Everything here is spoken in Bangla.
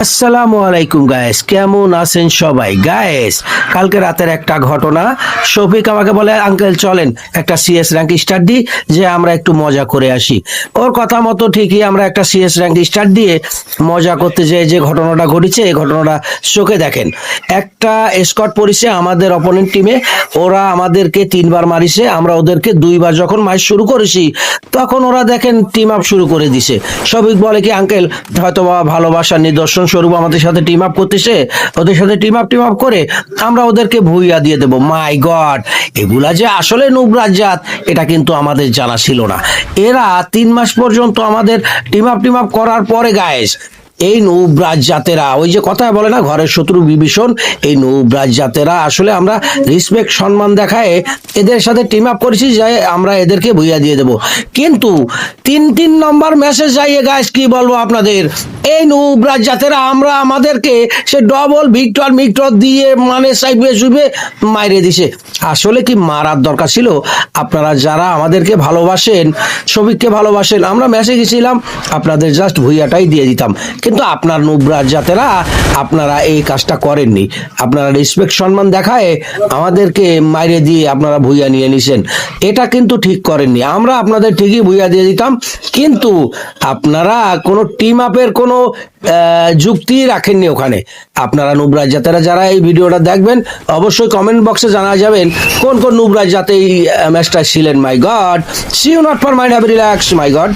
আসসালামু আলাইকুম গায়েস, কেমন আছেন সবাই? গায়েস, কালকে রাতের একটা ঘটনা। শফিক আমাকে বলে, আঙ্কেল চলেন একটা সিএস র্যাঙ্ক স্টার্ট দিই, যে আমরা একটু মজা করে আসি। ওর কথা মতো ঠিকই আমরা একটা সিএস র্যাঙ্ক স্টার্ট দিয়ে মজা করতে যেয়ে যে ঘটনাটা ঘটেছে, এই ঘটনাটা চোখে দেখেন। একটা স্কট পড়েছে আমাদের অপোনেন্ট টিমে, ওরা আমাদেরকে 3 বার মারিছে, আমরা ওদেরকে 2 বার যখন ম্যাচ শুরু করেছি তখন ওরা দেখেন টিম আপ শুরু করে দিছে। শফিক বলে কি, আঙ্কেল হয়তো বা ভালোবাসার নিদর্শন স্বরূপ আমাদের সাথে টিম আপ করতেছে, ওদের সাথে টিম আপ করে আমরা ওদেরকে ভুইয়া দিয়ে দেবো। মাই গড, এগুলা যে আসলে নুবরাজ জাত, এটা কিন্তু আমাদের জানা ছিল না। এরা 3 মাস পর্যন্ত আমাদের টিম আপ করার পরে গায়েস, এই নৌব্রাজ জাতেরা, ওই যে কথায় বলে না ঘরের শত্রু বিভীষণ, এই নৌব্রাজ জাতেরা আসলে আমরা রেসপেক্ট সম্মান দেখায় এদের সাথে টিম আপ করেছি, যাই আমরা এদেরকে ভুইয়া দিয়ে দেব। কিন্তু 3 নম্বর মেসেজ যাইয়ে গাইস, কি বলবো আপনাদের, এই নৌব্রাজ জাতেরা আমরা আমাদেরকে সে ডবল ভিক্টর দিয়ে মানে সাইবে সুইবে মাইরে দিছে। আসলে কি মারার দরকার ছিল? আপনারা যারা আমাদেরকে ভালোবাসেন, শফিককে ভালোবাসেন, আমরা ম্যাচে গেছিলাম, আপনাদের জাস্ট ভুইয়াটাই দিয়ে দিতাম। কিন্তু আপনার নুবরাজ জাতেরা আপনারা এই কাজটা করেননি। আপনারা রেসপেক্ট সম্মান দেখায় আমাদেরকে মাইরে দিয়ে আপনারা ভুইয়া নিয়ে নিছেন, এটা কিন্তু ঠিক করেননি। আমরা আপনাদের ঠিকই ভুইয়া দিয়ে দিতাম, কিন্তু আপনারা কোনো টিম আপের কোনো যুক্তি রাখেননি ওখানে। আপনারা নুবরাজ জাতেরা যারা এই ভিডিওটা দেখবেন, অবশ্যই কমেন্ট বক্সে জানা যাবেন কোন কোন নুবরাজ জাতে এই ম্যাচটা ছিলেন। My god, see you not for mind, have relax. My god.